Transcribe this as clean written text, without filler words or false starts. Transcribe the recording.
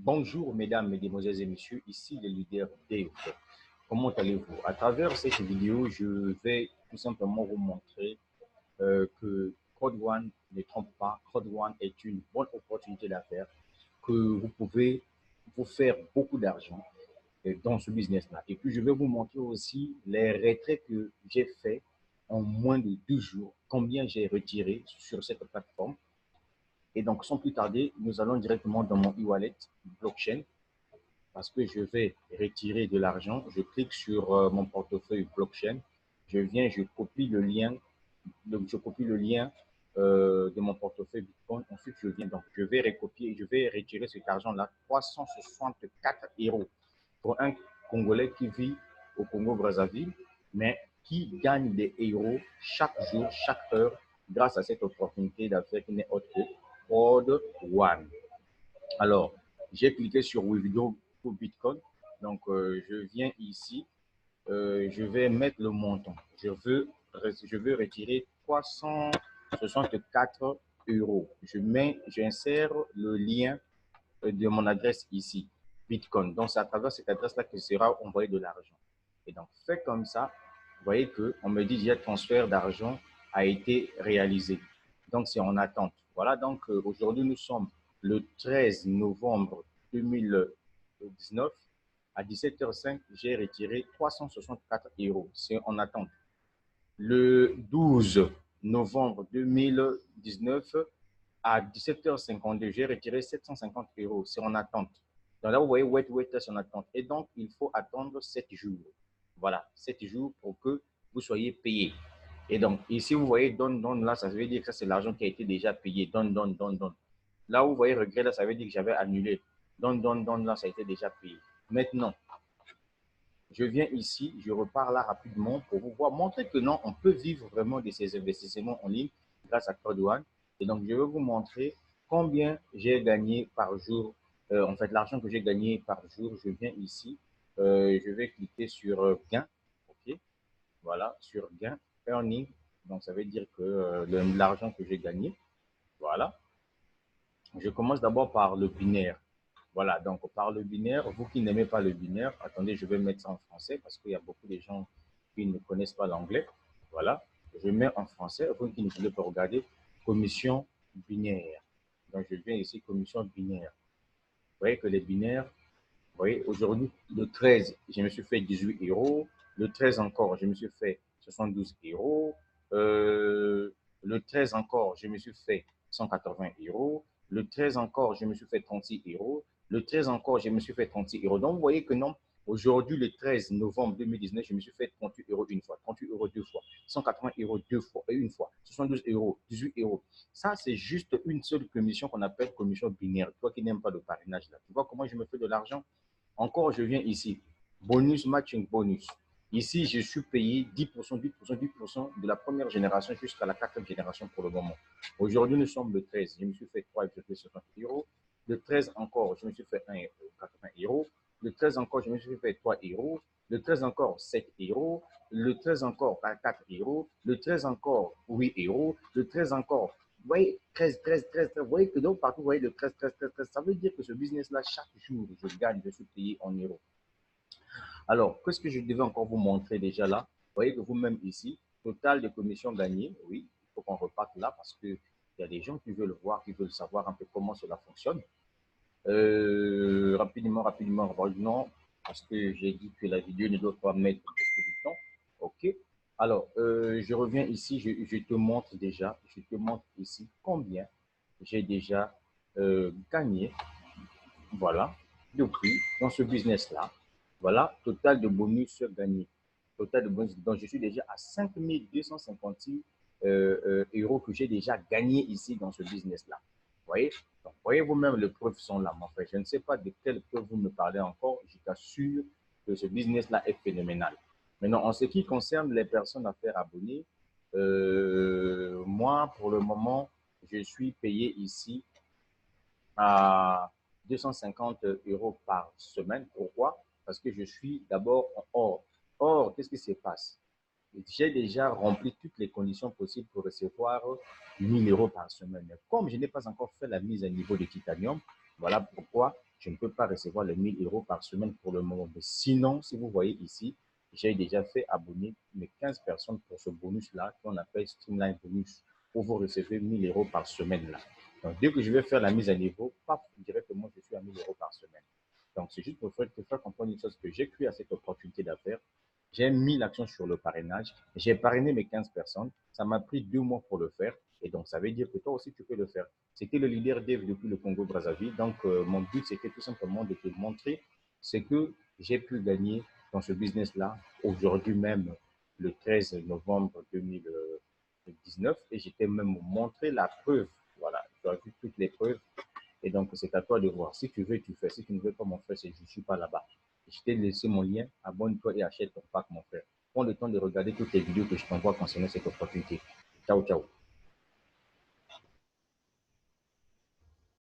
Bonjour mesdames, mesdemoiselles et messieurs, ici le leader Dave. Comment allez-vous? À travers cette vidéo, je vais tout simplement vous montrer que Code One ne trompe pas. Code One est une bonne opportunité d'affaires que vous pouvez vous faire beaucoup d'argent dans ce business-là. Et puis, je vais vous montrer aussi les retraits que j'ai fait en moins de 2 jours, combien j'ai retiré sur cette plateforme. Et donc, sans plus tarder, nous allons directement dans mon e-wallet blockchain parce que je vais retirer de l'argent. Je clique sur mon portefeuille blockchain. Je viens, je copie le lien. Donc, je copie le lien de mon portefeuille Bitcoin. Ensuite, je viens, donc, je vais recopier, je vais retirer cet argent-là, 364 euros pour un Congolais qui vit au Congo-Brazzaville, mais qui gagne des euros chaque jour, chaque heure, grâce à cette opportunité d'affaires qui n'est autre que Code One. Alors, j'ai cliqué sur Withdraw pour Bitcoin. Donc, je viens ici. Je vais mettre le montant. Je veux retirer 364 euros. J'insère le lien de mon adresse ici, Bitcoin. Donc, c'est à travers cette adresse-là que sera envoyé de l'argent. Et donc, fait comme ça, vous voyez qu'on me dit que le transfert d'argent a été réalisé. Donc, c'est en attente. Voilà, donc aujourd'hui, nous sommes le 13 novembre 2019. À 17h05, j'ai retiré 364 euros. C'est en attente. Le 12 novembre 2019, à 17h52, j'ai retiré 750 euros. C'est en attente. Donc là, vous voyez, wait, c'est en attente. Et donc, il faut attendre 7 jours. Voilà, 7 jours pour que vous soyez payé. Et donc, ici, vous voyez, donne, là, ça veut dire que ça, c'est l'argent qui a été déjà payé. Donne. Là où vous voyez, regret, là, ça veut dire que j'avais annulé. Donne, là, ça a été déjà payé. Maintenant, je viens ici, je repars là rapidement pour vous voir, montrer que non, on peut vivre vraiment de ces investissements en ligne grâce à Code One. Et donc, je vais vous montrer combien j'ai gagné par jour. En fait, l'argent que j'ai gagné par jour, je viens ici, je vais cliquer sur gain. OK, voilà, sur gain, earning. Donc, ça veut dire que l'argent que j'ai gagné, voilà. Je commence d'abord par le binaire. Voilà, donc par le binaire, vous qui n'aimez pas le binaire, attendez, je vais mettre ça en français parce qu'il y a beaucoup de gens qui ne connaissent pas l'anglais. Voilà, je mets en français, vous qui ne voulez pas regarder, commission binaire. Donc je viens ici, commission binaire. Vous voyez que les binaires, vous voyez, aujourd'hui, le 13, je me suis fait 18 euros. Le 13 encore, je me suis fait 72 euros. Le 13 encore, je me suis fait 180 euros. Le 13 encore, je me suis fait 36 euros. Le 13 encore, je me suis fait 36 euros. Donc, vous voyez que non, aujourd'hui, le 13 novembre 2019, je me suis fait 38 euros une fois, 38 euros deux fois, 180 euros deux fois, une fois, 72 euros, 18 euros. Ça, c'est juste une seule commission qu'on appelle commission binaire. Toi qui n'aimes pas le parrainage, là, tu vois comment je me fais de l'argent? Encore, je viens ici. Bonus, matching bonus. Ici, je suis payé 10%, 10%, 10% de la première génération jusqu'à la quatrième génération pour le moment. Aujourd'hui, nous sommes le 13. Je me suis fait 3,60 euros. Le 13 encore, je me suis fait 1,80 euros. Le 13 encore, je me suis fait 3 euros. Le 13 encore, 7 euros. Le 13 encore, 4 euros. Le 13 encore, 8 euros. Le 13 encore, vous voyez, 13, 13, 13, 13. Vous voyez que donc partout, vous voyez le 13, 13, 13, 13. Ça veut dire que ce business-là, chaque jour, je gagne, je suis payé en euros. Alors, qu'est-ce que je devais encore vous montrer déjà là? Vous voyez que vous-même ici, total de commissions gagnées, oui, il faut qu'on reparte là parce qu'il y a des gens qui veulent voir, qui veulent savoir un peu comment cela fonctionne. Rapidement, non, parce que j'ai dit que la vidéo ne doit pas mettre beaucoup de temps. OK. Alors, je reviens ici, je te montre déjà, je te montre ici combien j'ai déjà gagné, voilà, depuis dans ce business-là. Voilà, total de bonus gagné. Total de bonus. Donc, je suis déjà à 5 256 euros que j'ai déjà gagné ici dans ce business-là. Vous voyez? Donc, voyez vous-même, les preuves sont là, mon frère. Je ne sais pas de quelles preuves vous me parlez encore. Je t'assure que ce business-là est phénoménal. Maintenant, en ce qui concerne les personnes à faire abonner, moi, pour le moment, je suis payé ici à 250 euros par semaine. Pourquoi? Parce que je suis d'abord en or. Or, qu'est-ce qui se passe? J'ai déjà rempli toutes les conditions possibles pour recevoir 1000 euros par semaine. Comme je n'ai pas encore fait la mise à niveau de titanium, voilà pourquoi je ne peux pas recevoir les 1000 euros par semaine pour le moment. Mais sinon, si vous voyez ici, j'ai déjà fait abonner mes 15 personnes pour ce bonus-là qu'on appelle Streamline Bonus, où vous recevez 1000 euros par semaine là. Donc, dès que je vais faire la mise à niveau, paf, directement, je suis à 1000 euros par semaine. Donc, c'est juste pour te faire comprendre une chose que j'ai cru à cette opportunité d'affaires. J'ai mis l'action sur le parrainage. J'ai parrainé mes 15 personnes. Ça m'a pris 2 mois pour le faire. Et donc, ça veut dire que toi aussi, tu peux le faire. C'était le leader Dave depuis le Congo-Brazzaville. Donc, mon but, c'était tout simplement de te montrer ce que j'ai pu gagner dans ce business-là. Aujourd'hui même, le 13 novembre 2019. Et j'étais même montré la preuve. Voilà, tu as vu toutes les preuves. Et donc, c'est à toi de voir. Si tu veux, tu fais. Si tu ne veux pas, mon frère, je ne suis pas là-bas. Je t'ai laissé mon lien. Abonne-toi et achète ton pack, mon frère. Prends le temps de regarder toutes les vidéos que je t'envoie concernant cette opportunité. Ciao, ciao.